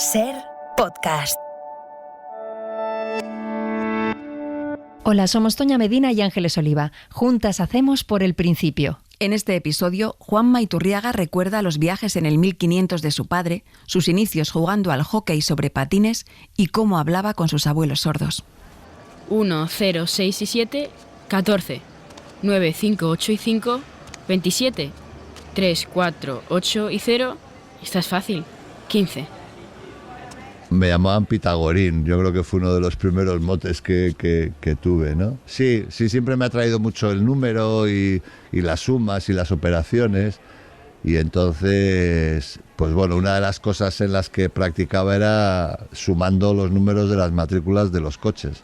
Ser podcast. Hola, somos Toña Medina y Ángeles Oliva. Juntas hacemos Por el Principio. En este episodio, Juanma Iturriaga recuerda los viajes en el 1500 de su padre, sus inicios jugando al hockey sobre patines y cómo hablaba con sus abuelos sordos. 1, 0, 6 y 7, 14. 9, 5, 8 y 5, 27. 3, 4, 8 y 0, esta es fácil, 15. Me llamaban Pitagorín, yo creo que fue uno de los primeros motes que tuve, ¿no? Sí, siempre me ha traído mucho el número y las sumas y las operaciones. Y entonces, pues bueno, una de las cosas en las que practicaba era sumando los números de las matrículas de los coches.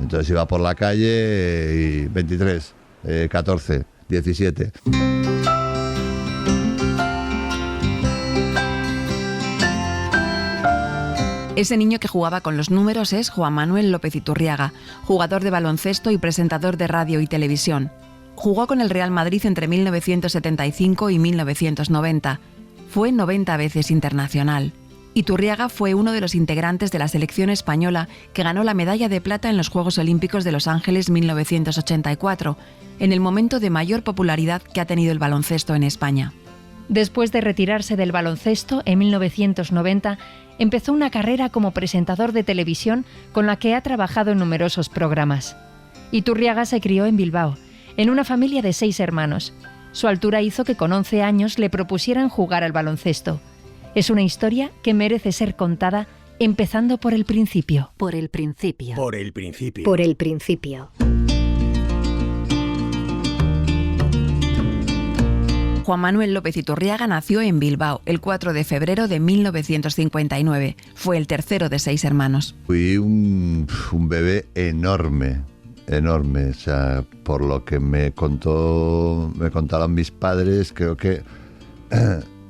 Entonces iba por la calle y 23, 14, 17... Ese niño que jugaba con los números es Juan Manuel López Iturriaga, jugador de baloncesto y presentador de radio y televisión. Jugó con el Real Madrid entre 1975 y 1990. Fue 90 veces internacional. Iturriaga fue uno de los integrantes de la selección española que ganó la medalla de plata en los Juegos Olímpicos de Los Ángeles 1984, en el momento de mayor popularidad que ha tenido el baloncesto en España. Después de retirarse del baloncesto, en 1990, empezó una carrera como presentador de televisión con la que ha trabajado en numerosos programas. Iturriaga se crió en Bilbao, en una familia de 6 hermanos. Su altura hizo que con 11 años le propusieran jugar al baloncesto. Es una historia que merece ser contada empezando por el principio. Por el principio. Por el principio. Por el principio. Juan Manuel López Iturriaga nació en Bilbao el 4 de febrero de 1959. Fue el tercero de 6 hermanos. Fui un bebé enorme. O sea, por lo que me contaron mis padres, creo que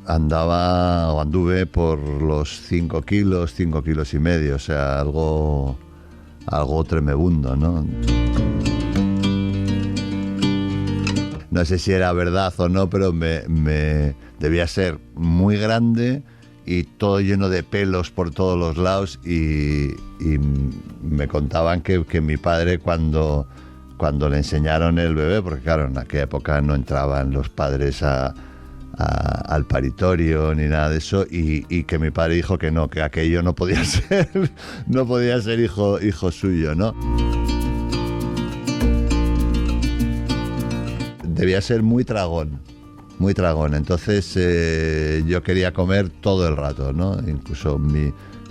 anduve por los 5 kilos y medio. O sea, algo tremebundo, ¿no? No sé si era verdad o no, pero me debía ser muy grande y todo lleno de pelos por todos los lados y me contaban que mi padre cuando le enseñaron el bebé, porque claro, en aquella época no entraban los padres al paritorio ni nada de eso y que mi padre dijo que no, que aquello no podía ser hijo suyo, ¿no? Debía ser muy tragón, entonces yo quería comer todo el rato, ¿no? Incluso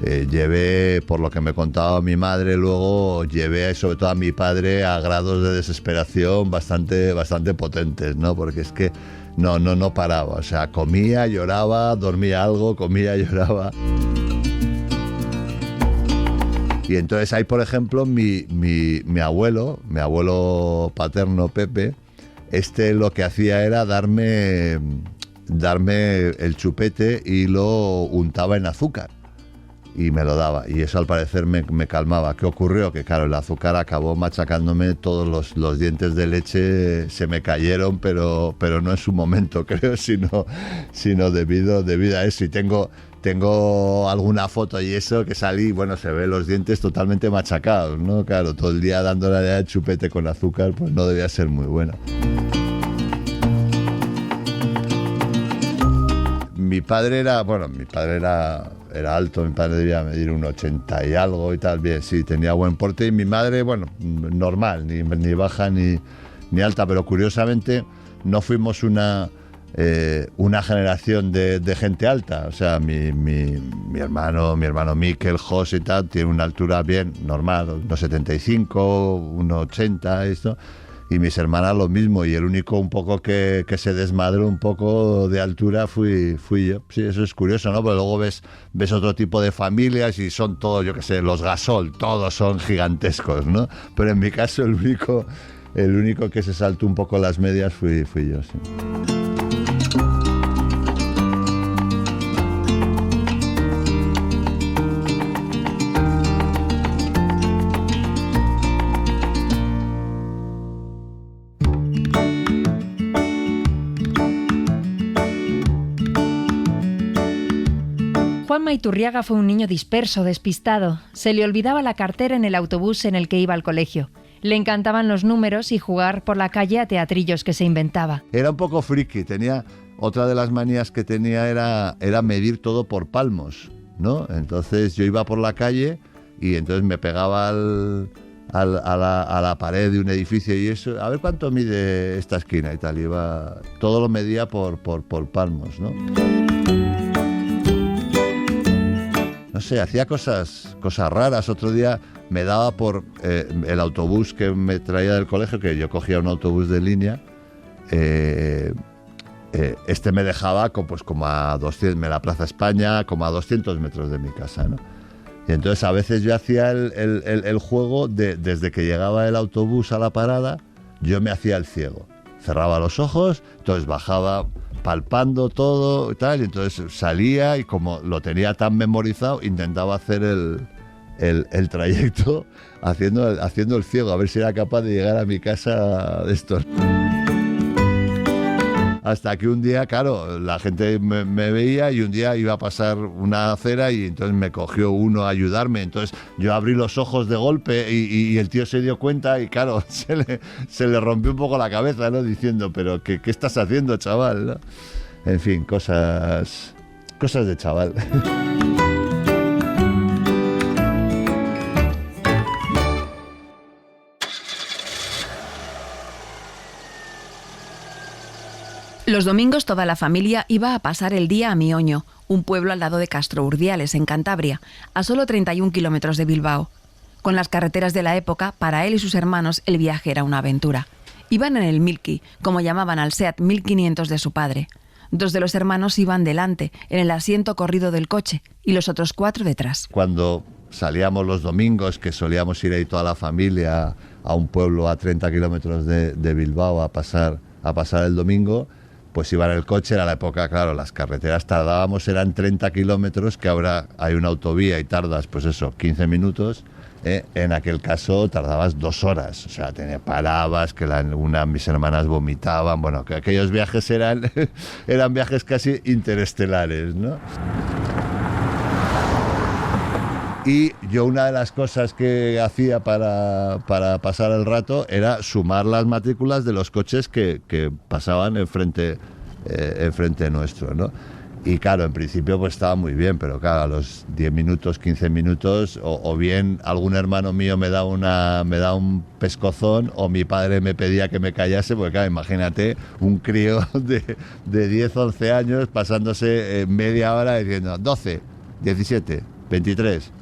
llevé, por lo que me contaba mi madre, luego llevé sobre todo a mi padre a grados de desesperación bastante potentes, ¿no? Porque es que no paraba, o sea, comía, lloraba, dormía algo, comía, lloraba. Y entonces ahí, por ejemplo, mi abuelo paterno, Pepe, lo que hacía era darme el chupete y lo untaba en azúcar y me lo daba y eso al parecer me calmaba. ¿Qué ocurrió? Que claro, el azúcar acabó machacándome todos los dientes de leche, se me cayeron, pero no en su momento, creo, sino debido a eso. Y tengo alguna foto y eso que salí, bueno, se ve los dientes totalmente machacados, ¿no? Claro, todo el día dándole al chupete con azúcar, pues no debía ser muy bueno. Mi padre era alto, mi padre debía medir un 80 y algo y tal, bien, sí, tenía buen porte, y mi madre, bueno, normal, ni baja ni alta, pero curiosamente no fuimos una generación de gente alta. O sea, mi hermano Mikel, Jos y tal, tiene una altura bien normal, 1,75, 1,80, esto. Y mis hermanas lo mismo, y el único un poco que se desmadró un poco de altura fui yo. Sí, eso es curioso, ¿no? Pero luego ves otro tipo de familias y son todos, yo qué sé, los Gasol, todos son gigantescos, ¿no? Pero en mi caso el único que se saltó un poco las medias fui yo, sí. Juanma Iturriaga fue un niño disperso, despistado. Se le olvidaba la cartera en el autobús en el que iba al colegio. Le encantaban los números y jugar por la calle a teatrillos que se inventaba. Era un poco friki, otra de las manías que tenía era medir todo por palmos, ¿no? Entonces yo iba por la calle y entonces me pegaba a la pared de un edificio y eso, a ver cuánto mide esta esquina y tal, todo lo medía por palmos, ¿no? No sé, hacía cosas raras. Otro día me daba por el autobús que me traía del colegio, que yo cogía un autobús de línea, me dejaba como a 200, en la Plaza España, como a 200 metros de mi casa, ¿no? Y entonces a veces yo hacía el juego desde que llegaba el autobús a la parada, yo me hacía el ciego. Cerraba los ojos, entonces bajaba palpando todo y tal, y entonces salía y como lo tenía tan memorizado, intentaba hacer el trayecto haciendo el ciego, a ver si era capaz de llegar a mi casa de estos. Hasta que un día, claro, la gente me veía y un día iba a pasar una acera y entonces me cogió uno a ayudarme. Entonces yo abrí los ojos de golpe y el tío se dio cuenta y claro, se le rompió un poco la cabeza, ¿no? Diciendo, pero ¿qué estás haciendo, chaval? ¿No? En fin, cosas de chaval. Los domingos toda la familia iba a pasar el día a Mioño, un pueblo al lado de Castro Urdiales, en Cantabria, a solo 31 kilómetros de Bilbao. Con las carreteras de la época, para él y sus hermanos el viaje era una aventura. Iban en el Milky, como llamaban al Seat 1500 de su padre. 2 de los hermanos iban delante, en el asiento corrido del coche, y los otros 4 detrás. Cuando salíamos los domingos, que solíamos ir ahí toda la familia a un pueblo a 30 kilómetros de Bilbao a pasar el domingo, pues iba en el coche, era la época, claro, las carreteras eran 30 kilómetros, que ahora hay una autovía y tardas, pues eso, 15 minutos. En aquel caso tardabas 2 horas, o sea, parabas, que mis hermanas vomitaban, bueno, que aquellos viajes eran viajes casi interestelares, ¿no? Y yo una de las cosas que hacía para pasar el rato era sumar las matrículas de los coches que pasaban enfrente nuestro, ¿no? Y claro, en principio pues estaba muy bien, pero claro, a los 10 minutos, 15 minutos, o bien algún hermano mío me da un pescozón, o mi padre me pedía que me callase, porque claro, imagínate un crío de 10, 11 años pasándose media hora diciendo 12, 17, 23...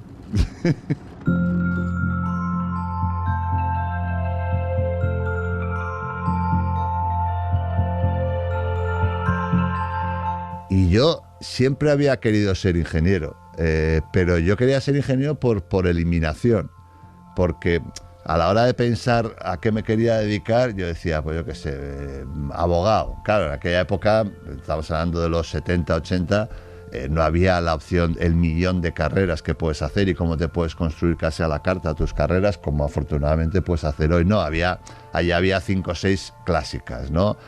Y yo siempre había querido ser ingeniero, pero yo quería ser ingeniero por eliminación, porque a la hora de pensar a qué me quería dedicar, yo decía, pues yo qué sé, abogado. Claro, en aquella época, estamos hablando de los 70, 80, no había la opción, el millón de carreras que puedes hacer y cómo te puedes construir casi a la carta tus carreras, como afortunadamente puedes hacer hoy. No, allá había 5 o 6 clásicas, ¿no?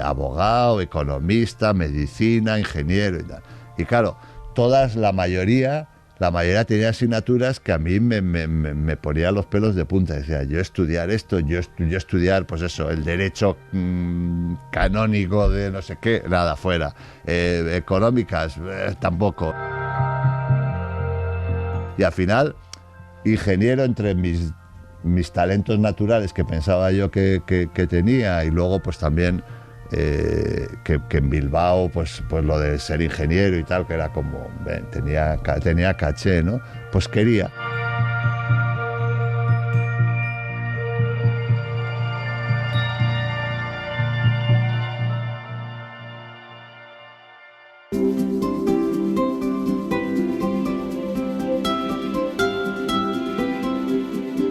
Abogado, economista, medicina, ingeniero y tal. Y claro, la mayoría tenía asignaturas que a mí me ponían los pelos de punta. Decía, yo estudiar esto, yo estudiar, pues eso, el derecho canónico de no sé qué, nada, fuera. Económicas, tampoco. Y al final, ingeniero, entre mis talentos naturales que pensaba yo que tenía, y luego pues también que en Bilbao pues lo de ser ingeniero y tal, que era como, tenía caché, ¿no? Pues quería.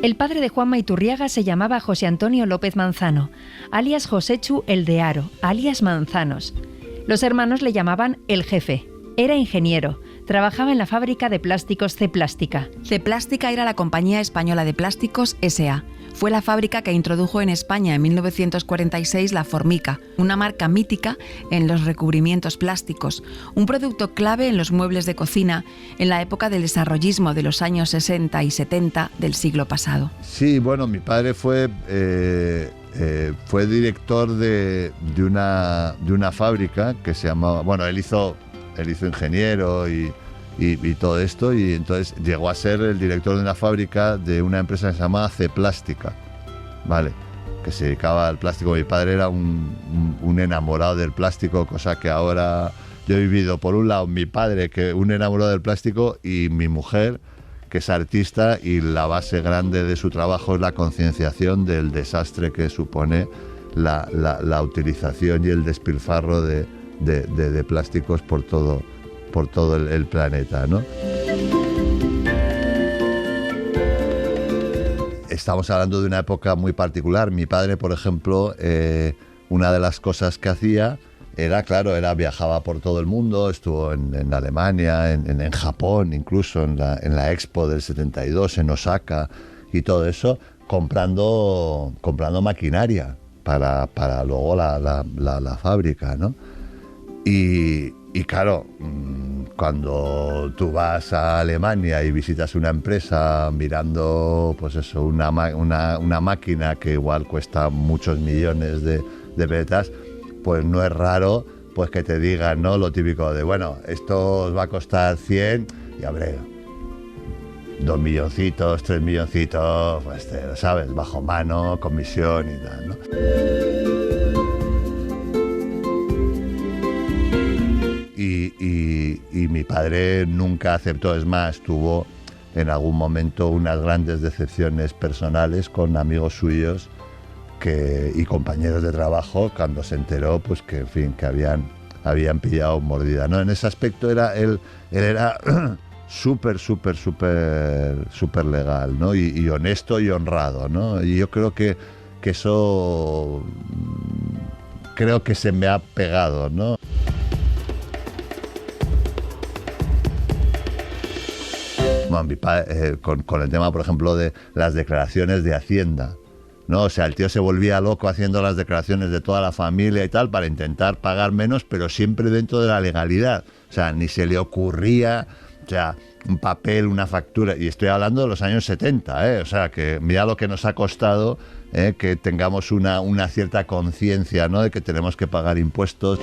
El padre de Juanma Iturriaga se llamaba José Antonio López Manzano, alias Josechu el de Haro, alias Manzanos. Los hermanos le llamaban el jefe. Era ingeniero, trabajaba en la fábrica de plásticos C-Plástica. C-Plástica era la compañía española de plásticos S.A., Fue la fábrica que introdujo en España en 1946 la Formica, una marca mítica en los recubrimientos plásticos, un producto clave en los muebles de cocina en la época del desarrollismo de los años 60 y 70 del siglo pasado. Sí, bueno, mi padre fue director de una fábrica que se llamaba... Bueno, él hizo ingeniero y todo esto, y entonces llegó a ser el director de una fábrica de una empresa que se llamaba C-Plástica, ¿vale? Que se dedicaba al plástico. Mi padre era un enamorado del plástico, cosa que ahora yo he vivido, por un lado, mi padre, que un enamorado del plástico, y mi mujer, que es artista, y la base grande de su trabajo es la concienciación del desastre que supone la utilización y el despilfarro de plásticos por todo el planeta, ¿no? Estamos hablando de una época muy particular. Mi padre, por ejemplo, una de las cosas que hacía era viajaba por todo el mundo, estuvo en Alemania, en Japón, incluso en la Expo del 72, en Osaka y todo eso, comprando maquinaria para luego la fábrica, ¿no? Y claro, cuando tú vas a Alemania y visitas una empresa mirando, pues eso, una máquina que igual cuesta muchos millones de pesetas, pues no es raro pues que te digan, ¿no? Lo típico de, bueno, esto os va a costar 100 y habré 2 milloncitos, 3 milloncitos, pues ¿sabes? Bajo mano, comisión y tal, ¿no? Y mi padre nunca aceptó, es más, tuvo en algún momento unas grandes decepciones personales con amigos suyos y compañeros de trabajo cuando se enteró, pues que en fin, que habían pillado mordida, ¿no? En ese aspecto él era súper legal, ¿no? Y honesto y honrado, ¿no? Y yo creo que eso creo que se me ha pegado, ¿no? Bueno, mi padre, con el tema, por ejemplo, de las declaraciones de Hacienda, ¿no? O sea, el tío se volvía loco haciendo las declaraciones de toda la familia y tal para intentar pagar menos, pero siempre dentro de la legalidad. O sea, ni se le ocurría, o sea, un papel, una factura. Y estoy hablando de los años 70, ¿eh? O sea, que mira lo que nos ha costado que tengamos una cierta conciencia, ¿no? De que tenemos que pagar impuestos.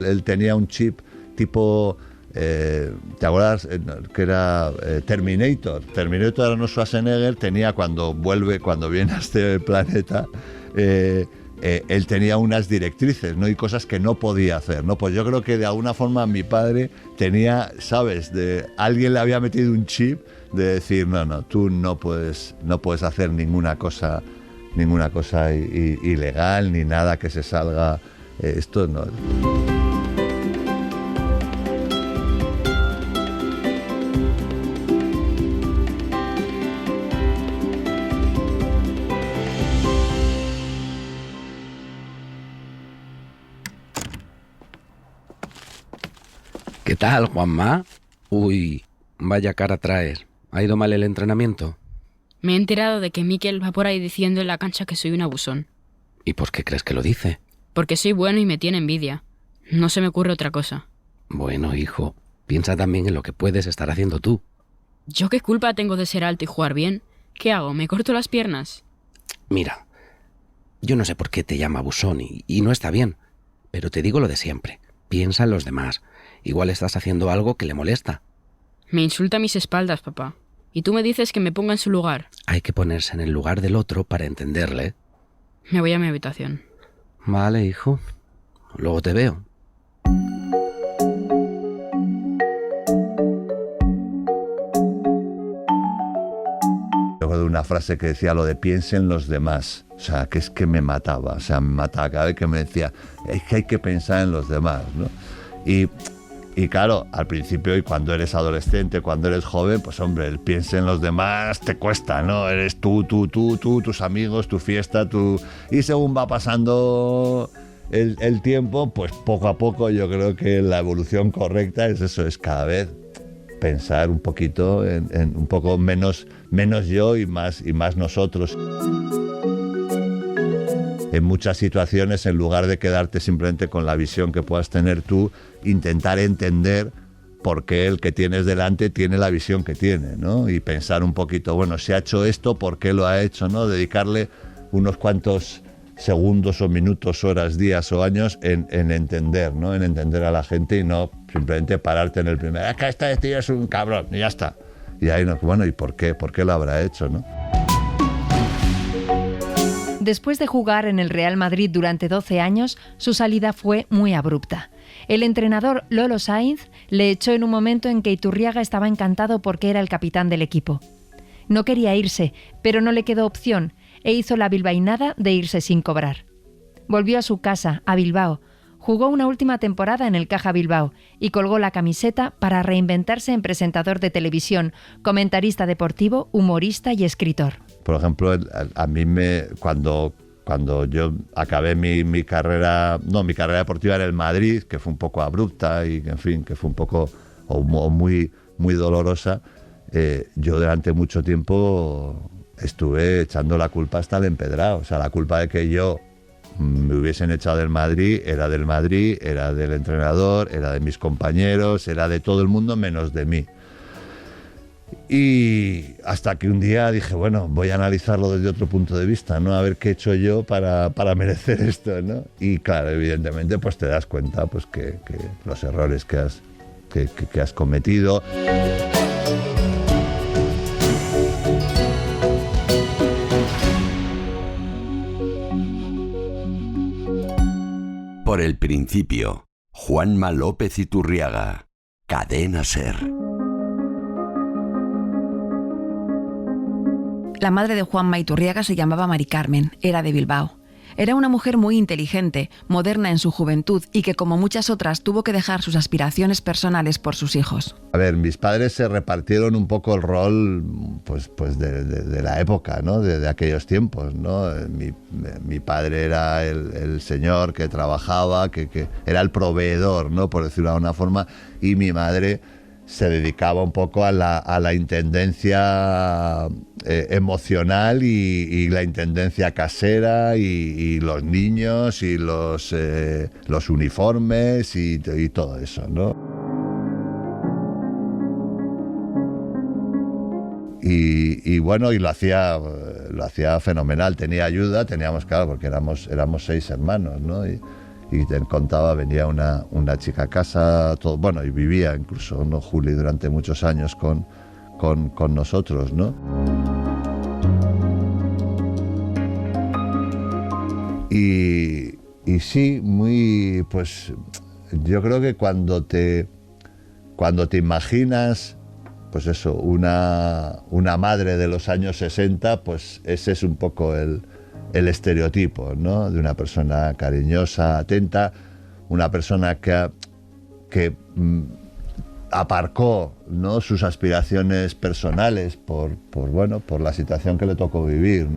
Él tenía un chip tipo, ¿te acuerdas? Que era Terminator. Terminator Arnold Schwarzenegger tenía cuando viene a este planeta, él tenía unas directrices, ¿no? Y cosas que no podía hacer, ¿no? Pues yo creo que de alguna forma mi padre tenía, ¿sabes? Alguien le había metido un chip de decir, no, tú no puedes hacer ninguna cosa ilegal, ni nada que se salga, esto no. ¿Qué tal, Juanma? Uy, vaya cara traes. ¿Ha ido mal el entrenamiento? Me he enterado de que Mikel va por ahí diciendo en la cancha que soy un abusón. ¿Y por qué crees que lo dice? Porque soy bueno y me tiene envidia. No se me ocurre otra cosa. Bueno, hijo, piensa también en lo que puedes estar haciendo tú. ¿Yo qué culpa tengo de ser alto y jugar bien? ¿Qué hago? ¿Me corto las piernas? Mira, yo no sé por qué te llama abusón y no está bien, pero te digo lo de siempre. Piensa en los demás. Igual estás haciendo algo que le molesta. Me insulta a mis espaldas, papá. Y tú me dices que me ponga en su lugar. Hay que ponerse en el lugar del otro para entenderle. Me voy a mi habitación. Vale, hijo. Luego te veo. Recuerdo una frase que decía lo de piense en los demás. O sea, que es que me mataba. O sea, me mataba cada vez que me decía, es que hay que pensar en los demás, ¿no? Y claro, al principio y cuando eres adolescente, cuando eres joven, pues hombre, el piense en los demás te cuesta, ¿no? Eres tú, tus amigos, tu fiesta, Y según va pasando el tiempo, pues poco a poco yo creo que la evolución correcta es eso, es cada vez pensar un poquito en un poco menos yo y más nosotros. En muchas situaciones, en lugar de quedarte simplemente con la visión que puedas tener tú, intentar entender por qué el que tienes delante tiene la visión que tiene, ¿no? Y pensar un poquito, bueno, si ha hecho esto, ¿por qué lo ha hecho?, ¿no? Dedicarle unos cuantos segundos o minutos, horas, días o años en entender, ¿no? En entender a la gente y no simplemente pararte en el primer, es que este tío es un cabrón, y ya está. Y ahí no, bueno, ¿y por qué? ¿Por qué lo habrá hecho, no? Después de jugar en el Real Madrid durante 12 años, su salida fue muy abrupta. El entrenador Lolo Sainz le echó en un momento en que Iturriaga estaba encantado porque era el capitán del equipo. No quería irse, pero no le quedó opción e hizo la bilbainada de irse sin cobrar. Volvió a su casa, a Bilbao, jugó una última temporada en el Caja Bilbao y colgó la camiseta para reinventarse en presentador de televisión, comentarista deportivo, humorista y escritor. Por ejemplo, a mí cuando yo acabé mi carrera deportiva en el Madrid, que fue un poco abrupta y, en fin, que fue un poco muy dolorosa, yo durante mucho tiempo estuve echando la culpa hasta el empedrado. O sea, la culpa de que yo me hubiesen echado del Madrid, era del entrenador, era de mis compañeros, era de todo el mundo menos de mí. Y hasta que un día dije, bueno, voy a analizarlo desde otro punto de vista, ¿no? A ver qué he hecho yo para merecer esto, ¿no? Y claro, evidentemente, pues te das cuenta pues que los errores que has cometido. Por el principio, Juanma López Iturriaga, Cadena SER. La madre de Juanma Iturriaga se llamaba Mari Carmen, era de Bilbao. Era una mujer muy inteligente, moderna en su juventud y que, como muchas otras, tuvo que dejar sus aspiraciones personales por sus hijos. A ver, mis padres se repartieron un poco el rol pues de la época, ¿no? De aquellos tiempos, ¿no? Mi padre era el señor que trabajaba, que era el proveedor, ¿no? Por decirlo de alguna forma, y mi madre se dedicaba un poco a la intendencia emocional y la intendencia casera y los niños y los uniformes y todo eso, ¿no? Y bueno, y lo hacía fenomenal, tenía ayuda, teníamos, claro, porque éramos 6 hermanos, ¿no? Y te contaba, venía una chica a casa, todo, bueno, y vivía incluso, ¿no? Juli durante muchos años con nosotros, ¿no? Y sí, pues yo creo que cuando te imaginas, pues eso, una madre de los años 60, pues ese es un poco el estereotipo, ¿no? De una persona cariñosa, atenta, una persona que aparcó, ¿no? Sus aspiraciones personales por la situación que le tocó vivir.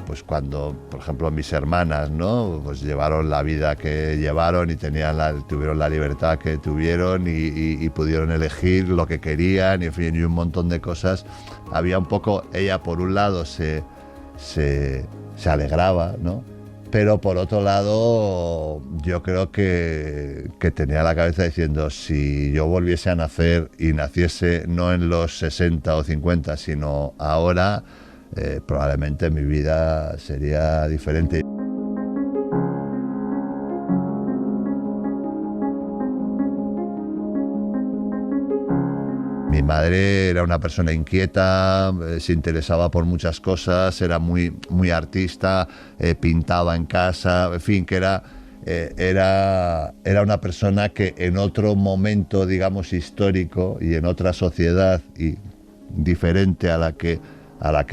Pues cuando, por ejemplo, mis hermanas, ¿no? Pues llevaron la vida que llevaron y tuvieron la libertad que tuvieron y pudieron elegir lo que querían, y en fin, y un montón de cosas. Había un poco, ella por un lado se alegraba, ¿no? Pero por otro lado, yo creo que tenía la cabeza diciendo, si yo volviese a nacer y naciese no en los 60 o 50, sino ahora, probablemente mi vida sería diferente. Mi madre era una persona inquieta, se interesaba por muchas cosas, era muy artista, pintaba en casa, en fin, que era una persona que en otro momento, digamos, histórico y en otra sociedad y diferente a la que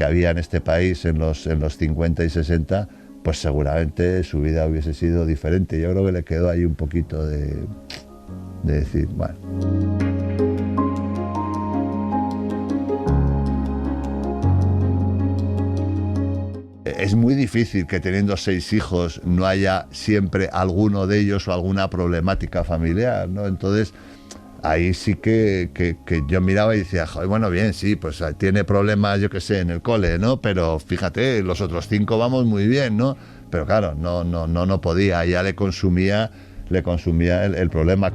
había en este país en los 50 y 60, pues seguramente su vida hubiese sido diferente. Yo creo que le quedó ahí un poquito de decir, bueno. es muy difícil que teniendo 6 hijos no haya siempre alguno de ellos o alguna problemática familiar, ¿no? Entonces, ahí sí que yo miraba y decía, joder, bueno, bien, sí, pues tiene problemas, yo qué sé, en el cole, ¿no? Pero fíjate, los otros 5 vamos muy bien, ¿no? Pero claro, no podía, ya le consumía el problema.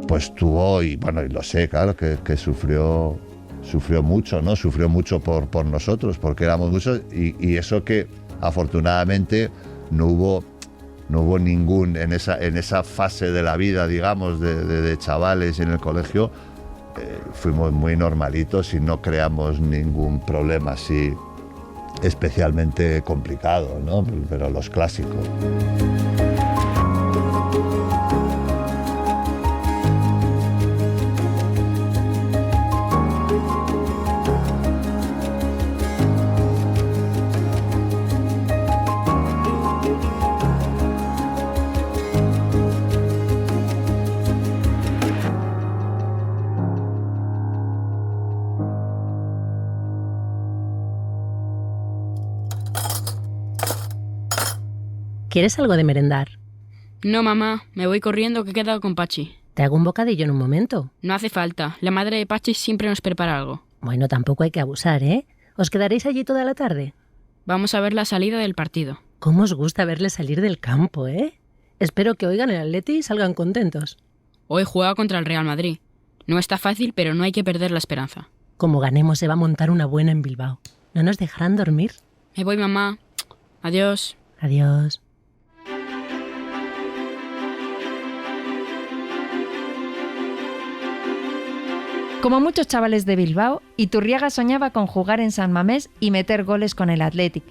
Pues tuvo, y bueno, y lo sé, claro, que sufrió mucho, ¿no? Sufrió mucho por nosotros, porque éramos muchos, y eso que afortunadamente no hubo ningún, en esa fase de la vida, digamos, de chavales en el colegio, fuimos muy normalitos y no creamos ningún problema así especialmente complicado, ¿no? Pero los clásicos. ¿Quieres algo de merendar? No, mamá, me voy corriendo que he quedado con Pachi. Te hago un bocadillo en un momento. No hace falta, la madre de Pachi siempre nos prepara algo. Bueno, tampoco hay que abusar, ¿eh? ¿Os quedaréis allí toda la tarde? Vamos a ver la salida del partido. ¿Cómo os gusta verle salir del campo, eh? Espero que oigan el Atleti y salgan contentos. Hoy juega contra el Real Madrid. No está fácil, pero no hay que perder la esperanza. Como ganemos se va a montar una buena en Bilbao. ¿No nos dejarán dormir? Me voy, mamá. Adiós. Adiós. Como muchos chavales de Bilbao, Iturriaga soñaba con jugar en San Mamés y meter goles con el Athletic,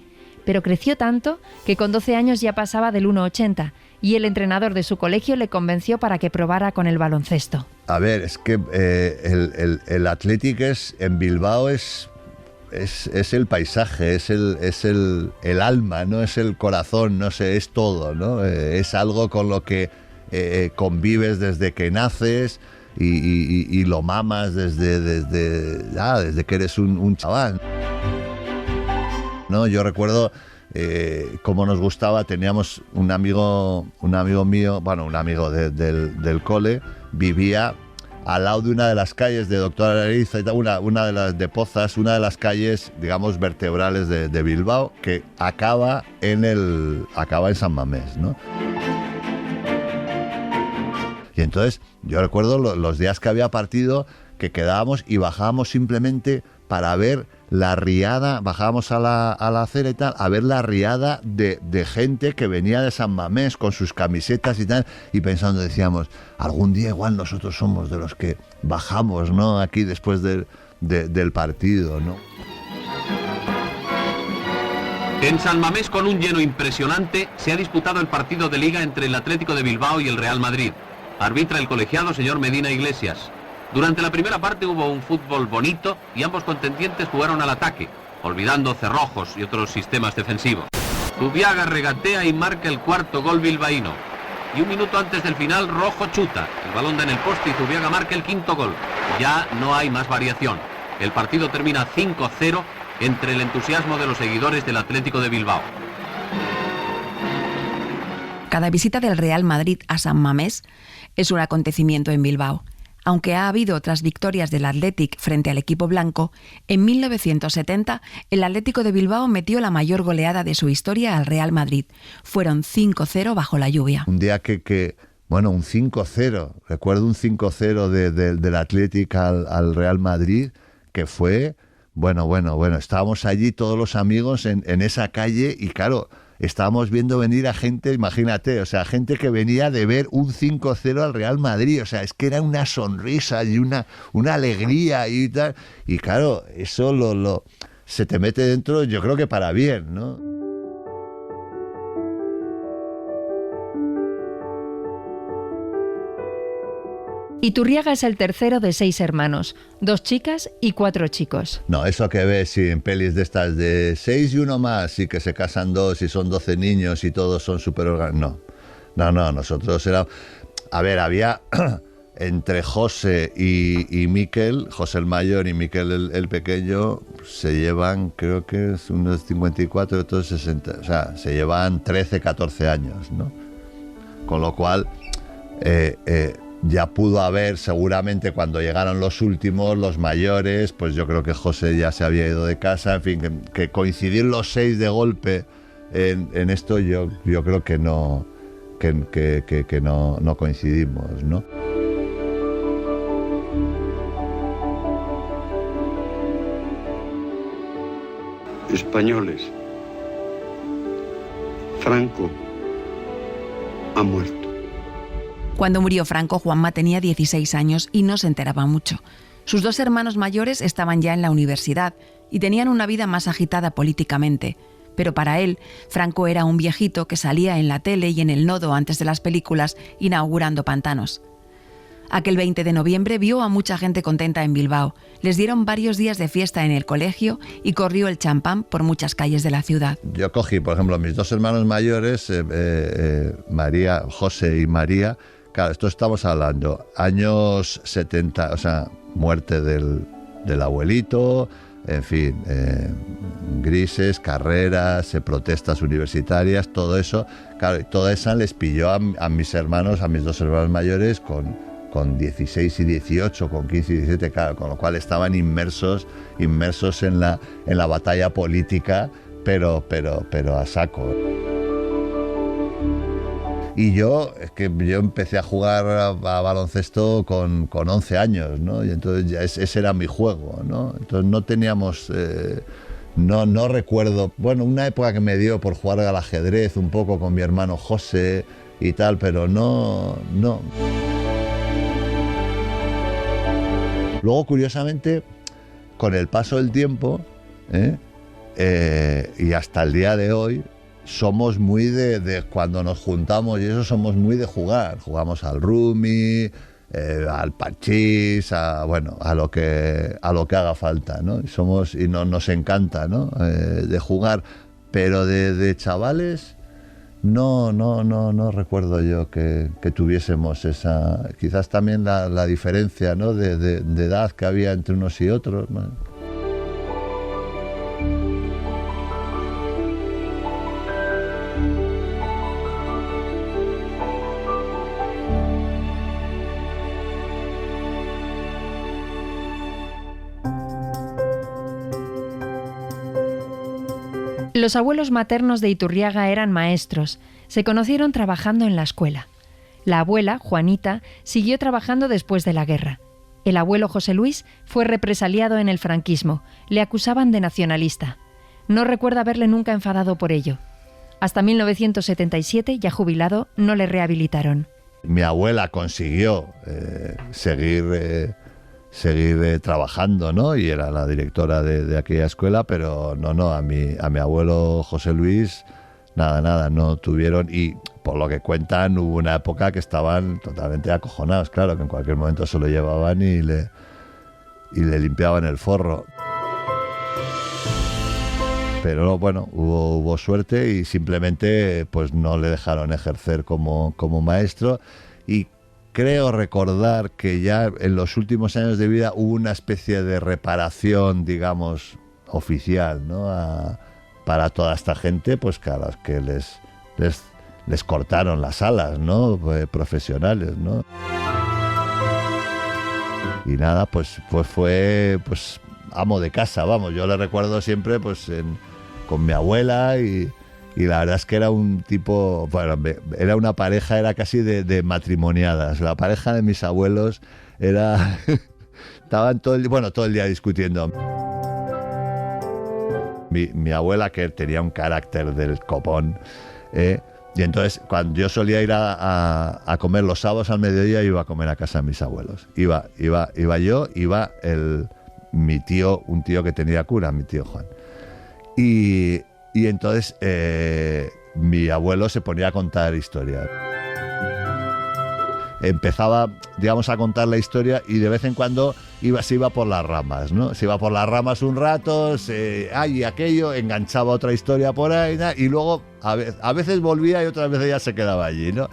pero creció tanto que con 12 años ya pasaba del 1,80 y el entrenador de su colegio le convenció para que probara con el baloncesto. A ver, es que el Athletic en Bilbao es el paisaje, es el alma, no es el corazón, no sé, es todo, ¿no? Es algo con lo que convives desde que naces. Y lo mamas desde que eres un chaval, ¿no? Yo recuerdo cómo nos gustaba, teníamos un amigo mío, bueno, un amigo del cole, vivía al lado de una de las calles de Doctor Araiza, una de las de Pozas, una de las calles, digamos, vertebrales de Bilbao, que acaba en San Mamés, ¿no? Y entonces yo recuerdo los días que había partido, que quedábamos y bajábamos simplemente para ver la riada, bajábamos a la acera y tal, a ver la riada de gente que venía de San Mamés con sus camisetas y tal, y pensando, decíamos, algún día igual nosotros somos de los que bajamos, ¿no? Aquí después del partido, ¿no? En San Mamés, con un lleno impresionante, se ha disputado el partido de Liga entre el Atlético de Bilbao y el Real Madrid. Arbitra el colegiado señor Medina Iglesias. Durante la primera parte hubo un fútbol bonito y ambos contendientes jugaron al ataque, olvidando cerrojos y otros sistemas defensivos. Zubiaga regatea y marca el cuarto gol bilbaíno. Y un minuto antes del final, Rojo chuta. El balón da en el poste y Zubiaga marca el quinto gol. Ya no hay más variación. El partido termina 5-0 entre el entusiasmo de los seguidores del Atlético de Bilbao. Cada visita del Real Madrid a San Mamés es un acontecimiento en Bilbao. Aunque ha habido otras victorias del Athletic frente al equipo blanco, en 1970 el Atlético de Bilbao metió la mayor goleada de su historia al Real Madrid. Fueron 5-0 bajo la lluvia. Un día bueno, un 5-0. Recuerdo un 5-0 del Athletic al Real Madrid, que fue, bueno. Estábamos allí todos los amigos en esa calle y claro, estábamos viendo venir a gente, imagínate, o sea, gente que venía de ver un 5-0 al Real Madrid, o sea, es que era una sonrisa y una alegría y tal, y claro, eso se te mete dentro, yo creo que para bien, ¿no? Iturriaga es el tercero de 6 hermanos, 2 chicas y 4 chicos. No, eso que ves sí, en pelis de estas de 6 y uno más y que se casan 2 y son 12 niños y todos son súper organizados. No, nosotros éramos... a ver, había entre José y Miquel, José el mayor y Miquel el pequeño, se llevan, creo que es unos 54 y otros 60, o sea, se llevan 13, 14 años, ¿no? Con lo cual, ya pudo haber, seguramente cuando llegaron los últimos, los mayores, pues yo creo que José ya se había ido de casa, en fin, que coincidir los 6 de golpe en esto, yo creo que no, que no coincidimos, ¿no? Españoles, Franco ha muerto. Cuando murió Franco, Juanma tenía 16 años y no se enteraba mucho. Sus 2 hermanos mayores estaban ya en la universidad y tenían una vida más agitada políticamente. Pero para él, Franco era un viejito que salía en la tele y en el Nodo antes de las películas inaugurando pantanos. Aquel 20 de noviembre vio a mucha gente contenta en Bilbao. Les dieron varios días de fiesta en el colegio y corrió el champán por muchas calles de la ciudad. Yo cogí, por ejemplo, a mis 2 hermanos mayores, María, José y María. Claro, esto estamos hablando, años 70, o sea, muerte del abuelito, en fin, grises, carreras, protestas universitarias, todo eso. Claro, y toda esa les pilló a mis hermanos, a mis 2 hermanos mayores con 16 y 18, con 15 y 17, claro, con lo cual estaban inmersos en la batalla política, pero a saco. Y yo empecé a jugar a baloncesto con 11 años, ¿no? Y entonces ya ese era mi juego, ¿no? Entonces no teníamos, no recuerdo, bueno, una época que me dio por jugar al ajedrez un poco con mi hermano José y tal, pero no. Luego, curiosamente, con el paso del tiempo, y hasta el día de hoy, somos muy de cuando nos juntamos y eso, somos muy de jugar. Jugamos al rumi, al parchís, a lo que haga falta, ¿no? Y nos encanta, ¿no? De jugar, pero de chavales no recuerdo yo que tuviésemos esa, quizás también la diferencia, ¿no? de edad que había entre unos y otros, ¿no? Los abuelos maternos de Iturriaga eran maestros. Se conocieron trabajando en la escuela. La abuela, Juanita, siguió trabajando después de la guerra. El abuelo José Luis fue represaliado en el franquismo. Le acusaban de nacionalista. No recuerda haberle nunca enfadado por ello. Hasta 1977, ya jubilado, no le rehabilitaron. Mi abuela consiguió seguir trabajando, ¿no? Y era la directora de aquella escuela, pero a mi abuelo José Luis, nada, no tuvieron. Y por lo que cuentan, hubo una época que estaban totalmente acojonados, claro, que en cualquier momento se lo llevaban y le limpiaban el forro. Pero bueno, hubo suerte y simplemente pues no le dejaron ejercer como maestro. Y creo recordar que ya en los últimos años de vida hubo una especie de reparación, digamos, oficial, ¿no? Para toda esta gente, pues que a los que les cortaron las alas, ¿no? Profesionales, ¿no? Y nada, pues fue pues amo de casa, vamos. Yo le recuerdo siempre pues con mi abuela y la verdad es que era un tipo, bueno, era una pareja, era casi de matrimoniadas. La pareja de mis abuelos estaban todo el día discutiendo. Mi abuela, que tenía un carácter del copón, y entonces cuando yo solía ir a comer los sábados al mediodía, iba a comer a casa de mis abuelos. Iba yo, iba mi tío, un tío que tenía cura, mi tío Juan. Y entonces mi abuelo se ponía a contar historias. Empezaba, digamos, a contar la historia y de vez en cuando se iba por las ramas, ¿no? Se iba por las ramas un rato, y aquello, enganchaba otra historia por ahí, ¿no? Y luego a veces volvía y otras veces ya se quedaba allí, ¿no?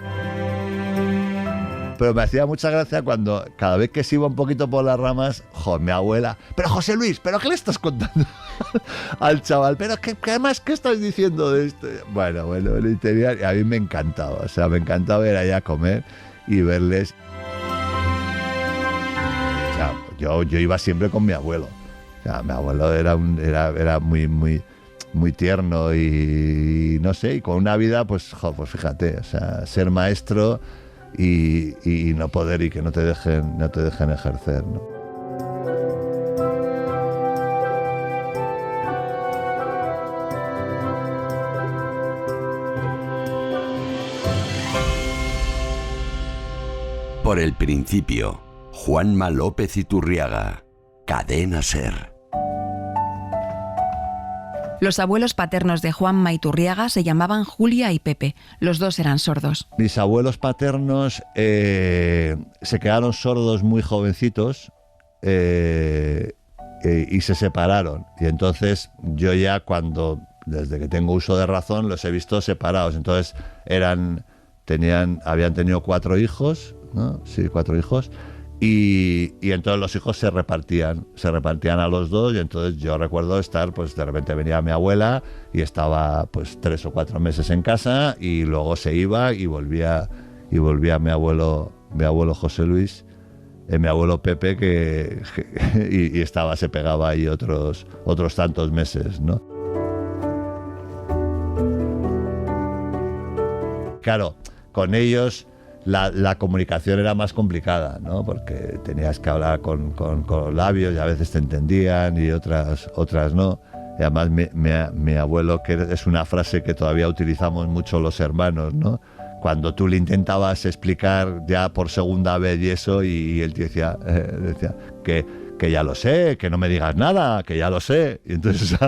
pero me hacía mucha gracia cuando cada vez que se iba un poquito por las ramas, mi abuela, pero José Luis, ¿pero qué le estás contando al chaval? ¿Pero qué más qué estás diciendo de esto? Bueno, y a mí me encantaba, o sea, me encantaba ir allá a comer y verles. O sea, yo iba siempre con mi abuelo. O sea, mi abuelo era muy tierno y no sé, y con una vida, pues fíjate, o sea, ser maestro y no poder, y que no te dejen ejercer, ¿no? Por el principio, Juanma López Iturriaga, Cadena SER. Los abuelos paternos de Juanma Iturriaga se llamaban Julia y Pepe. Los dos eran sordos. Mis abuelos paternos se quedaron sordos muy jovencitos y se separaron. Y entonces yo ya desde que tengo uso de razón, los he visto separados. Entonces habían tenido 4 hijos, ¿no? Sí, 4 hijos. Y entonces los hijos se repartían a los 2, y entonces yo recuerdo estar, pues de repente venía mi abuela y estaba pues 3 o 4 meses en casa, y luego se iba y volvía mi abuelo José Luis, mi abuelo Pepe, y se pegaba ahí otros tantos meses, ¿no? Claro, con ellos la comunicación era más complicada, ¿no? Porque tenías que hablar con los labios, y a veces te entendían y otras no. Y además mi abuelo, que es una frase que todavía utilizamos mucho los hermanos, ¿no? Cuando tú le intentabas explicar ya por segunda vez y eso, y él te decía que ya lo sé, que no me digas nada, que ya lo sé. Y entonces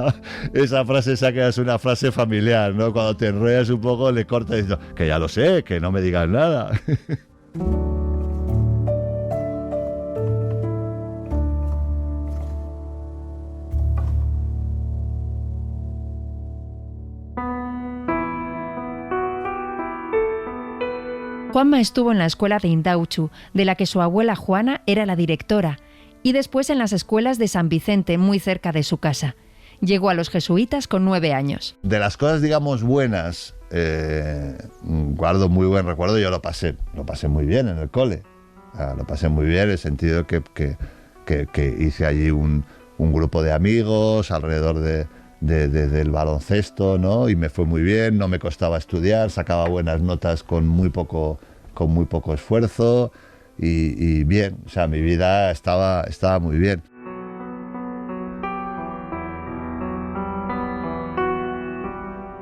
esa frase es una frase familiar, ¿no? Cuando te enrollas un poco, le cortas diciendo que ya lo sé, que no me digas nada. Juanma estuvo en la escuela de Indauchu, de la que su abuela Juana era la directora, y después en las escuelas de San Vicente, muy cerca de su casa. Llegó a los jesuitas con 9 años. De las cosas, digamos, buenas, guardo muy buen recuerdo. Yo lo pasé muy bien en el cole. Lo pasé muy bien en el sentido que hice allí un grupo de amigos alrededor del baloncesto, ¿no? Y me fue muy bien, no me costaba estudiar, sacaba buenas notas con muy poco esfuerzo. Y bien, o sea, mi vida estaba muy bien.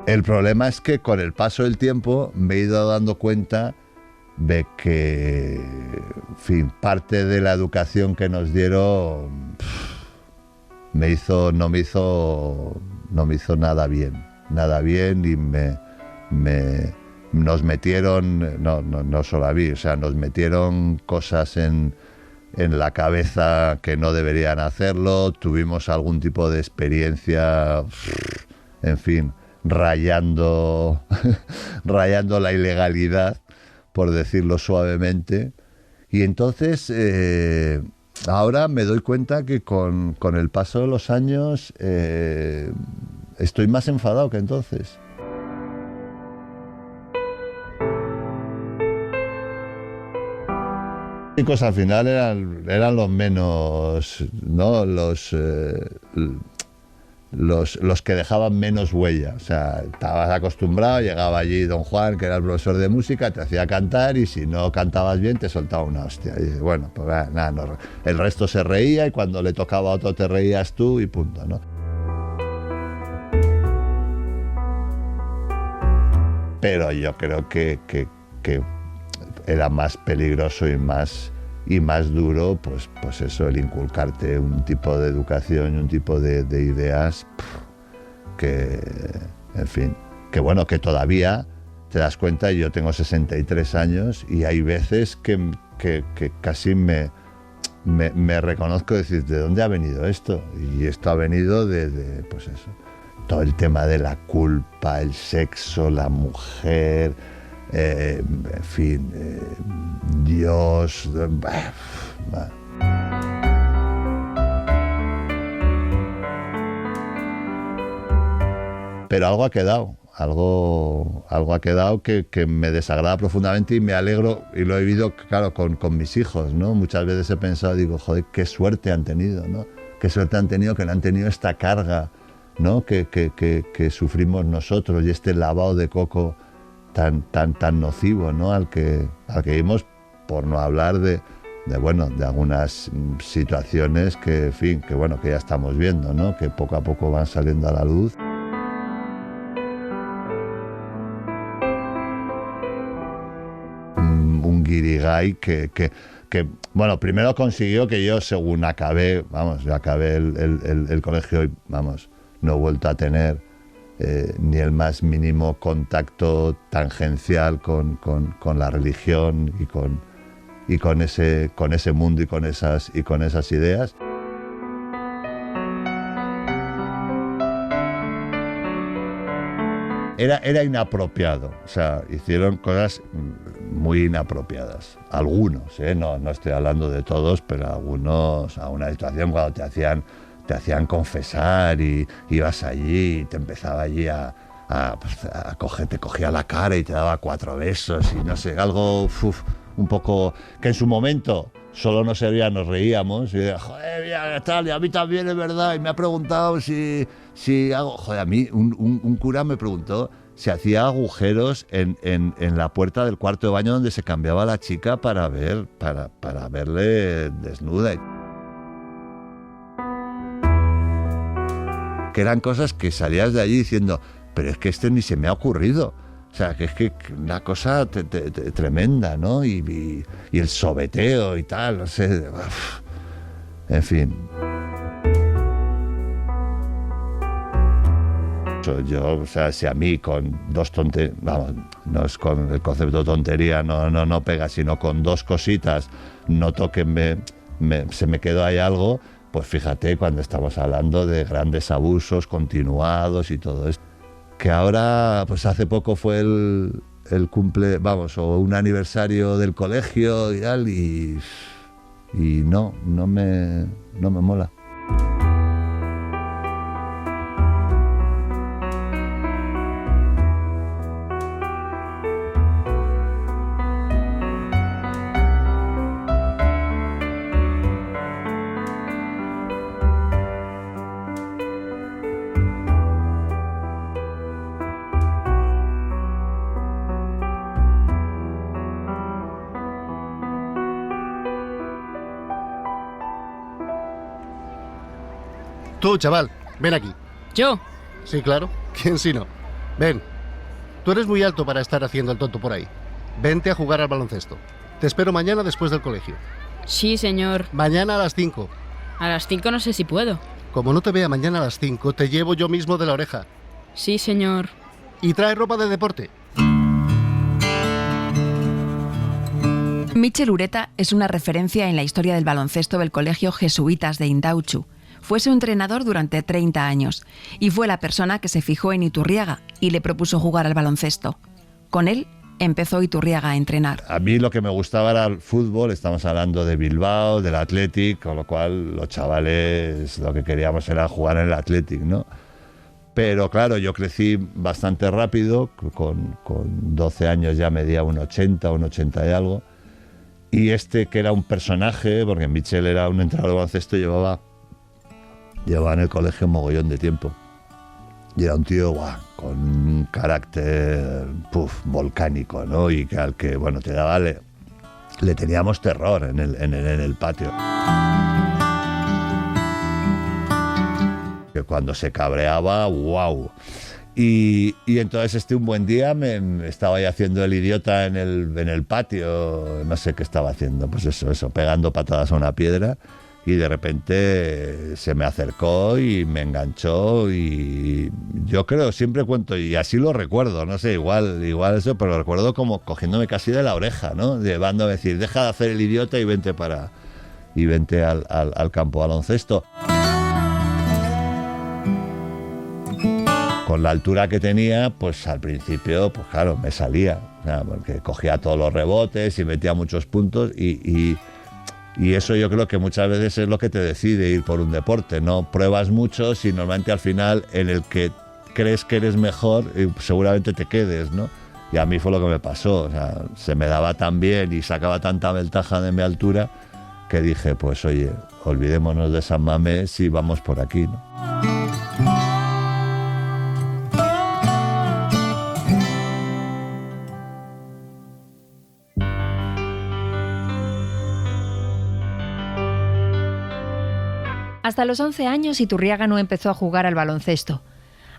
El problema es que con el paso del tiempo me he ido dando cuenta de que, en fin, parte de la educación que nos dieron no me hizo nada bien, y nos metieron, no solo a mí, o sea, nos metieron cosas en la cabeza que no deberían hacerlo. Tuvimos algún tipo de experiencia, en fin, rayando la ilegalidad, por decirlo suavemente. Y entonces ahora me doy cuenta que con el paso de los años estoy más enfadado que entonces. Al final eran los menos, ¿no? Los que dejaban menos huella. O sea, estabas acostumbrado, llegaba allí don Juan, que era el profesor de música, te hacía cantar, y si no cantabas bien te soltaba una hostia. Y bueno, pues nada, no, el resto se reía, y cuando le tocaba a otro te reías tú, y punto, ¿no? Pero yo creo que era más peligroso y más duro, pues eso, el inculcarte un tipo de educación y un tipo de ideas que, en fin, que bueno, que todavía te das cuenta. Yo tengo 63 años y hay veces que casi me reconozco, decir, ¿de dónde ha venido esto? Y esto ha venido de pues eso, todo el tema de la culpa, el sexo, la mujer, en fin, Dios... Pero algo ha quedado. Algo ha quedado que me desagrada profundamente, y me alegro, y lo he vivido, claro, con mis hijos, ¿no? Muchas veces he pensado, digo, joder, qué suerte han tenido, ¿no? Qué suerte han tenido que no han tenido esta carga, ¿no? que sufrimos nosotros, y este lavado de coco tan nocivo, ¿no? al que vimos, por no hablar de algunas situaciones que, en fin, que ya estamos viendo, ¿no? Que poco a poco van saliendo a la luz. Un guirigay que bueno, primero consiguió que yo, según acabé el colegio, y no he vuelto a tener ni el más mínimo contacto tangencial con la religión y con ese mundo y con esas ideas. Era inapropiado, o sea, hicieron cosas muy inapropiadas. Algunos, no estoy hablando de todos, pero algunos, a una situación cuando te hacían confesar y ibas allí y te empezaba allí te cogía la cara y te daba 4 besos y no sé, algo un poco que en su momento solo nos reíamos y de, joder, mira, tal, y a mí también es verdad, y me ha preguntado si hago, joder, a mí un cura me preguntó si hacía agujeros en la puerta del cuarto de baño donde se cambiaba la chica para verle desnuda. Que eran cosas que salías de allí diciendo, pero es que ni se me ha ocurrido. O sea, que es que una cosa tremenda, ¿no? Y el sobeteo y tal, no sé. En fin. Yo, o sea, si a mí con 2 tonterías, no es con el concepto de tontería, no pega, sino con 2 cositas, noto que se me quedó ahí algo, pues fíjate cuando estamos hablando de grandes abusos continuados y todo esto. Que ahora, pues hace poco fue el cumple, o un aniversario del colegio y tal, y no me mola. Tú, chaval, ven aquí. ¿Yo? Sí, claro. ¿Quién si no? Ven. Tú eres muy alto para estar haciendo el tonto por ahí. Vente a jugar al baloncesto. Te espero mañana después del colegio. Sí, señor. Mañana a las 5. A las 5 no sé si puedo. Como no te vea mañana a las 5, te llevo yo mismo de la oreja. Sí, señor. Y trae ropa de deporte. Michel Ureta es una referencia en la historia del baloncesto del Colegio Jesuitas de Indautxu. Fue su entrenador durante 30 años y fue la persona que se fijó en Iturriaga y le propuso jugar al baloncesto. Con él empezó Iturriaga a entrenar. A mí lo que me gustaba era el fútbol, estamos hablando de Bilbao, del Athletic, con lo cual los chavales lo que queríamos era jugar en el Athletic, ¿no? Pero claro, yo crecí bastante rápido, con 12 años ya medía un 80 y algo, y que era un personaje, porque Michel era un entrenador de baloncesto, llevaba en el colegio un mogollón de tiempo. Y era un tío con un carácter volcánico, ¿no? Y que al que, te daba, le teníamos terror en el patio. Que cuando se cabreaba, ¡wow! Y entonces un buen día me estaba ahí haciendo el idiota en el patio, no sé qué estaba haciendo, pues eso, pegando patadas a una piedra. Y de repente se me acercó y me enganchó, y yo creo, siempre cuento, y así lo recuerdo, no sé, igual eso, pero lo recuerdo como cogiéndome casi de la oreja, ¿no? Llevándome a decir, deja de hacer el idiota y vente al campo de baloncesto. Con la altura que tenía, pues al principio, pues claro, me salía. o sea, porque cogía todos los rebotes y metía muchos puntos y eso yo creo que muchas veces es lo que te decide ir por un deporte. No pruebas mucho y normalmente al final en el que crees que eres mejor seguramente te quedes, ¿no? Y a mí fue lo que me pasó, o sea, se me daba tan bien y sacaba tanta ventaja de mi altura que dije, pues oye, olvidémonos de San Mamés y vamos por aquí, ¿no? Hasta los 11 años Iturriaga no empezó a jugar al baloncesto.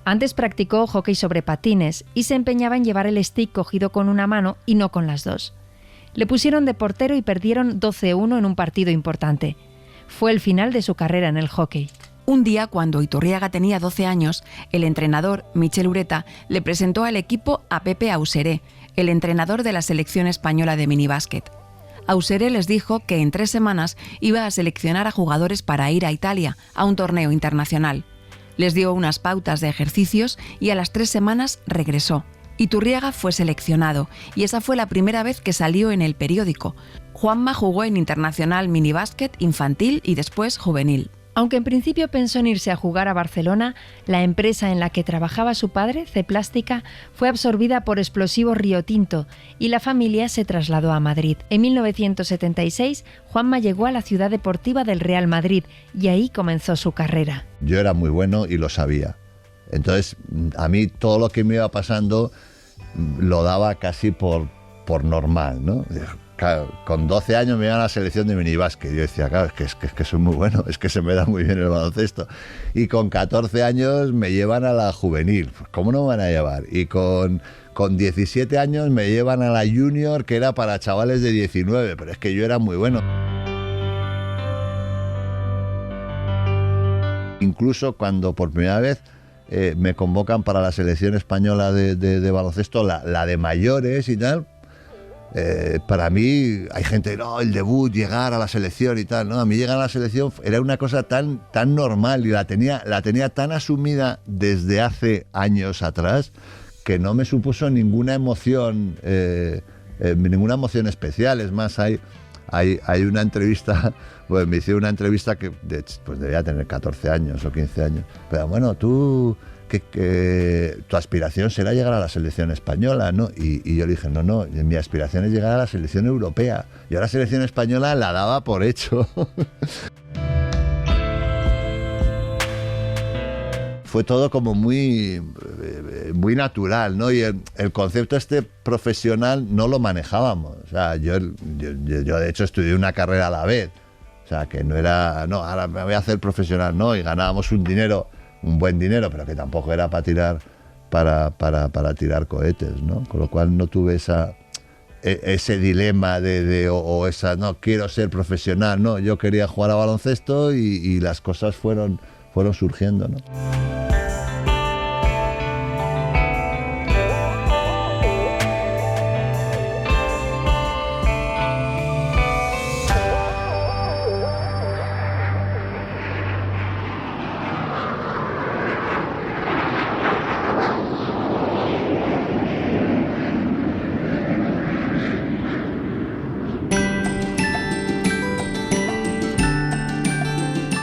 Antes practicó hockey sobre patines y se empeñaba en llevar el stick cogido con una mano y no con las dos. Le pusieron de portero y perdieron 12-1 en un partido importante. Fue el final de su carrera en el hockey. Un día, cuando Iturriaga tenía 12 años, el entrenador, Michel Ureta, le presentó al equipo a Pepe Auseré, el entrenador de la selección española de minibásquet. Auseré les dijo que en 3 semanas iba a seleccionar a jugadores para ir a Italia, a un torneo internacional. Les dio unas pautas de ejercicios y a las 3 semanas regresó. Iturriaga fue seleccionado y esa fue la primera vez que salió en el periódico. Juanma jugó en Internacional Minibásquet infantil y después juvenil. Aunque en principio pensó en irse a jugar a Barcelona, la empresa en la que trabajaba su padre, C-Plástica, fue absorbida por Explosivos Río Tinto y la familia se trasladó a Madrid. En 1976, Juanma llegó a la ciudad deportiva del Real Madrid y ahí comenzó su carrera. Yo era muy bueno y lo sabía. Entonces, a mí todo lo que me iba pasando lo daba casi por normal, ¿no? Claro, con 12 años me iban a la selección de minibásquet. Yo decía, claro, es que soy muy bueno, es que se me da muy bien el baloncesto. Y con 14 años me llevan a la juvenil. ¿Cómo no me van a llevar? Y con 17 años me llevan a la junior, que era para chavales de 19, pero es que yo era muy bueno. Incluso cuando por primera vez me convocan para la selección española de baloncesto, la de mayores y tal, para mí hay gente, no, el debut, llegar a la selección y tal, no, a mí llegar a la selección era una cosa tan normal y la tenía tan asumida desde hace años atrás que no me supuso ninguna emoción especial. Es más, hay una entrevista, pues me hicieron una entrevista que pues debía tener 14 años o 15 años, pero bueno, tú... Que tu aspiración será llegar a la selección española, ¿no? Y yo le dije, no, mi aspiración es llegar a la selección europea. Yo a la selección española la daba por hecho. Fue todo como muy natural, ¿no? Y el concepto profesional no lo manejábamos. O sea, yo de hecho estudié una carrera a la vez. O sea, que no era, no, ahora me voy a hacer profesional, no, y ganábamos un buen dinero, pero que tampoco era para tirar para tirar cohetes, ¿no? Con lo cual no tuve ese dilema o esa, no, quiero ser profesional, no, yo quería jugar a baloncesto y las cosas fueron surgiendo, ¿no?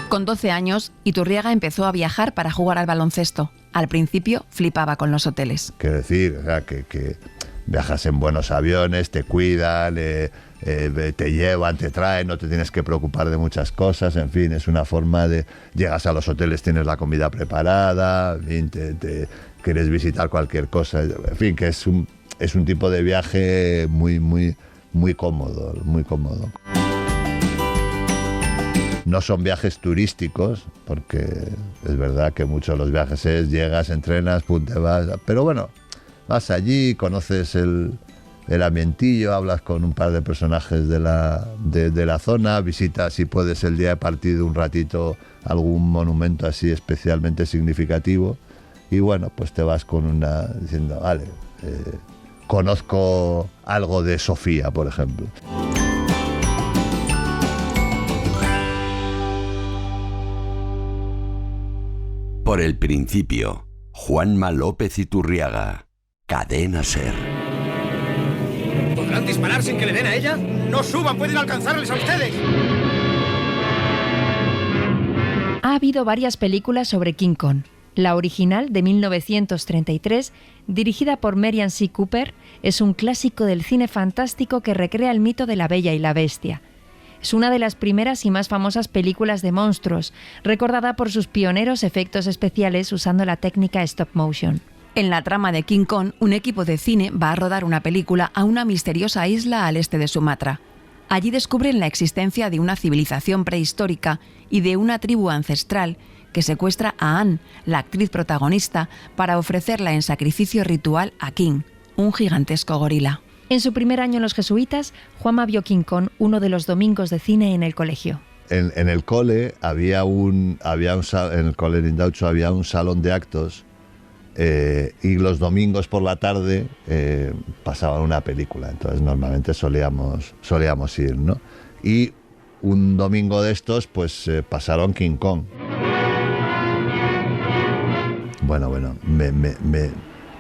Con 12 años, Iturriaga empezó a viajar para jugar al baloncesto. Al principio, flipaba con los hoteles. Quiero decir, o sea, que viajas en buenos aviones, te cuidan, te llevan, te traen, no te tienes que preocupar de muchas cosas, en fin, es una forma de... Llegas a los hoteles, tienes la comida preparada, en fin, te quieres visitar cualquier cosa, en fin, que es un tipo de viaje muy cómodo, muy cómodo. No son viajes turísticos, porque es verdad que muchos de los viajes llegas, entrenas, pum, te vas. Pero bueno, vas allí, conoces el ambientillo, hablas con un par de personajes de la zona, visitas, si puedes, el día de partido un ratito algún monumento así especialmente significativo. Y bueno, pues te vas diciendo, vale, conozco algo de Sofía, por ejemplo. Por el principio, Juanma López Iturriaga, Cadena SER. ¿Podrán disparar sin que le den a ella? ¡No suban! ¡Pueden alcanzarles a ustedes! Ha habido varias películas sobre King Kong. La original, de 1933, dirigida por Merian C. Cooper, es un clásico del cine fantástico que recrea el mito de la Bella y la Bestia. Es una de las primeras y más famosas películas de monstruos, recordada por sus pioneros efectos especiales usando la técnica stop motion. En la trama de King Kong, un equipo de cine va a rodar una película a una misteriosa isla al este de Sumatra. Allí descubren la existencia de una civilización prehistórica y de una tribu ancestral que secuestra a Anne, la actriz protagonista, para ofrecerla en sacrificio ritual a King, un gigantesco gorila. En su primer año en los jesuitas, Juanma vio King Kong uno de los domingos de cine en el colegio. En el cole en el cole de Indaucho había un salón de actos y los domingos por la tarde pasaban una película. Entonces normalmente solíamos ir, ¿no? Y un domingo de estos pues pasaron King Kong. Bueno,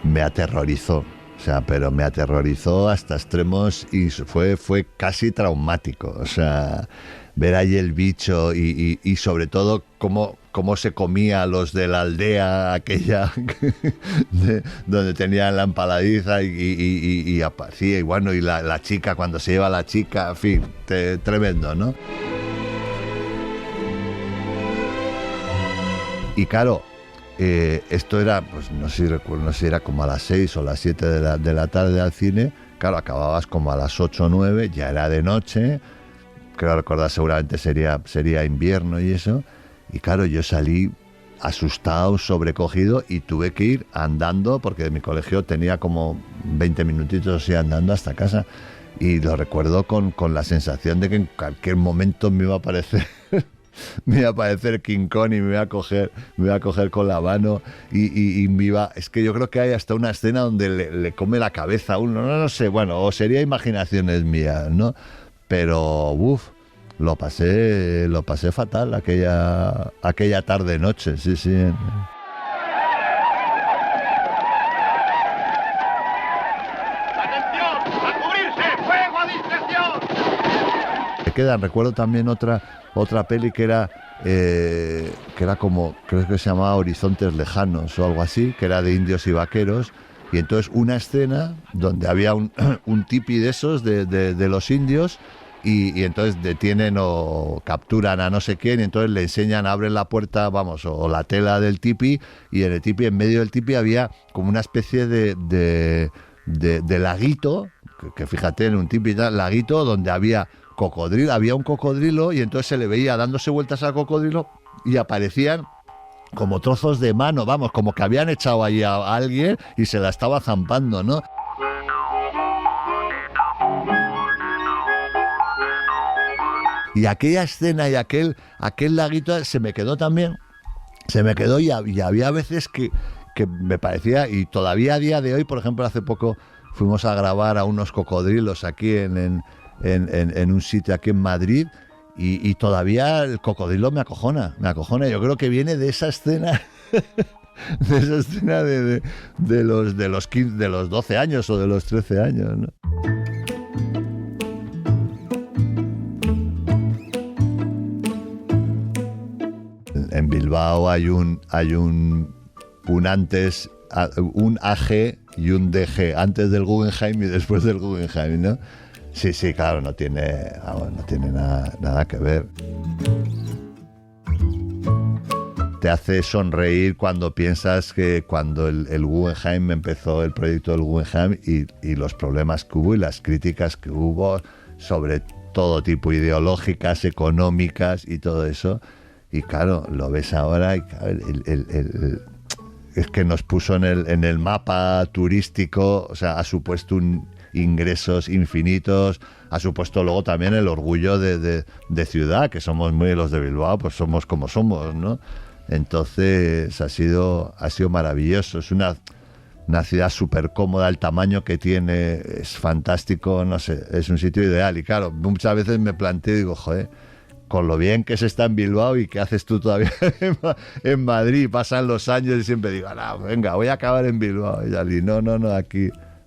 me aterrorizó. O sea, pero me aterrorizó hasta extremos y fue casi traumático. O sea, ver ahí el bicho y sobre todo cómo se comía a los de la aldea aquella donde tenían la empaladiza y bueno, y la chica, cuando se lleva la chica, en fin, tremendo, ¿no? Y claro, esto era, pues no sé si era como a las 6 o las 7 de la tarde al cine. Claro, acababas como a las 8 o 9, ya era de noche. Creo recordar, seguramente sería invierno y eso. Y claro, yo salí asustado, sobrecogido y tuve que ir andando porque de mi colegio tenía como 20 minutitos así andando hasta casa. Y lo recuerdo con la sensación de que en cualquier momento me iba a aparecer King Kong y me iba a coger con la mano y me iba... Es que yo creo que hay hasta una escena donde le come la cabeza a uno, no sé, bueno, o sería imaginaciones mías, ¿no? Pero, lo pasé fatal aquella tarde-noche, sí. Recuerdo también otra peli que era como, creo que se llamaba Horizontes Lejanos o algo así, que era de indios y vaqueros, y entonces una escena donde había un tipi de esos de los indios y entonces detienen o capturan a no sé quién y entonces le enseñan, abren la puerta, o la tela del tipi, y en el tipi, en medio del tipi había como una especie de laguito, que fíjate, en un tipi laguito donde había un cocodrilo y entonces se le veía dándose vueltas al cocodrilo y aparecían como trozos de mano, como que habían echado ahí a alguien y se la estaba zampando, ¿no? Y aquella escena y aquel laguito se me quedó y había veces que me parecía, y todavía a día de hoy, por ejemplo, hace poco fuimos a grabar a unos cocodrilos aquí en un sitio aquí en Madrid y todavía el cocodrilo me acojona. Yo creo que viene de esa escena de los 12 años o de los 13 años, ¿no? En Bilbao hay un antes, un AG y un DG, antes del Guggenheim y después del Guggenheim, ¿no? Sí, claro, no tiene nada que ver. Te hace sonreír cuando piensas que cuando el Guggenheim empezó el proyecto del Guggenheim y los problemas que hubo y las críticas que hubo sobre todo tipo, ideológicas, económicas y todo eso. Y claro, lo ves ahora y claro, es que nos puso en el mapa turístico, o sea, ha supuesto ingresos infinitos, ha supuesto luego también el orgullo de ciudad, que somos muy los de Bilbao, pues somos como somos, ¿no? Entonces ha sido maravilloso, es una ciudad súper cómoda, el tamaño que tiene es fantástico, no sé, es un sitio ideal. Y claro, muchas veces me planteo y digo, joder, con lo bien que se está en Bilbao y qué haces tú todavía en Madrid, pasan los años y siempre digo, no, venga, voy a acabar en Bilbao. Y no,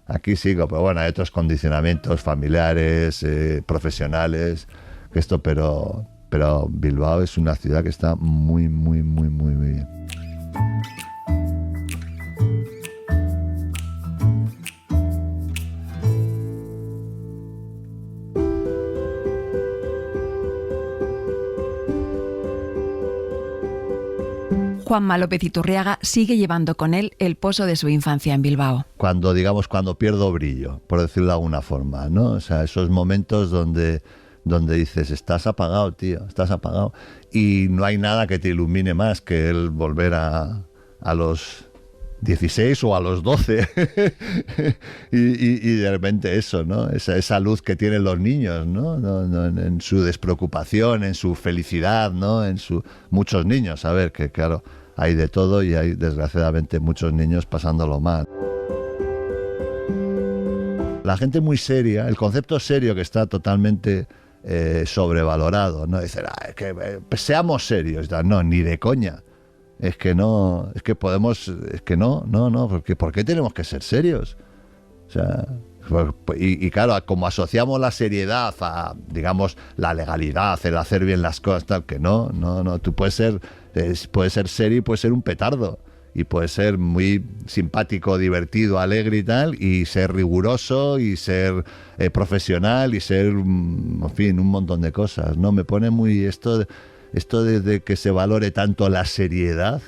Aquí sigo, pero bueno, hay otros condicionamientos familiares, profesionales, que esto, pero Bilbao es una ciudad que está muy, muy, muy, muy bien. Juanma López Iturriaga sigue llevando con él el pozo de su infancia en Bilbao. Cuando pierdo brillo, por decirlo de alguna forma, ¿no? O sea, esos momentos donde dices, estás apagado, tío, estás apagado. Y no hay nada que te ilumine más que el volver a los 16 o a los 12 y de repente eso, ¿no? Esa luz que tienen los niños, ¿no? En su despreocupación, en su felicidad, ¿no? Muchos niños, a ver, que claro, hay de todo y hay desgraciadamente muchos niños pasándolo mal. La gente muy seria, el concepto serio que está totalmente sobrevalorado, ¿no? Dicen, seamos serios, no, ni de coña. Es que no, es que podemos, es que no, porque ¿por qué tenemos que ser serios? O sea, y claro, como asociamos la seriedad a, digamos, la legalidad, el hacer bien las cosas, tal, que no, tú puedes ser serio y puedes ser un petardo. Y puedes ser muy simpático, divertido, alegre y tal, y ser riguroso, y ser profesional, y ser, en fin, un montón de cosas, ¿no? Me pone muy esto de que se valore tanto la seriedad,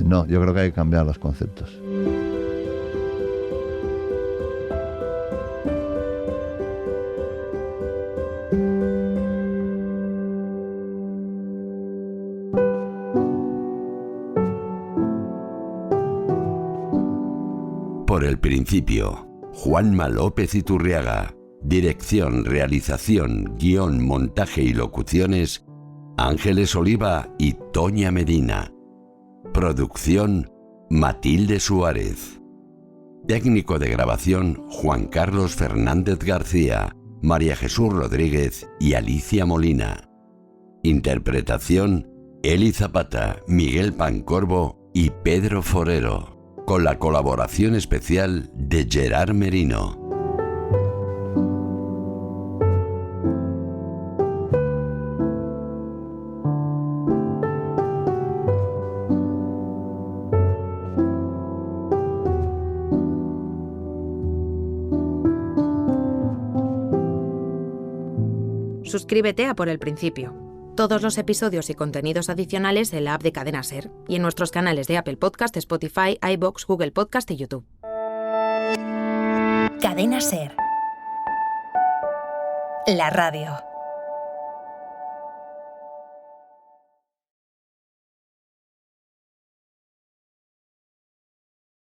no, yo creo que hay que cambiar los conceptos. Por el principio, Juanma López Iturriaga. Dirección, realización, guión, montaje y locuciones, Ángeles Oliva y Toña Medina. Producción, Matilde Suárez. Técnico de grabación, Juan Carlos Fernández García, María Jesús Rodríguez y Alicia Molina. Interpretación, Eli Zapata, Miguel Pancorbo y Pedro Forero, con la colaboración especial de Gerard Merino. Suscríbete a Por el Principio. Todos los episodios y contenidos adicionales en la app de Cadena SER y en nuestros canales de Apple Podcast, Spotify, iVoox, Google Podcast y YouTube. Cadena SER. La radio.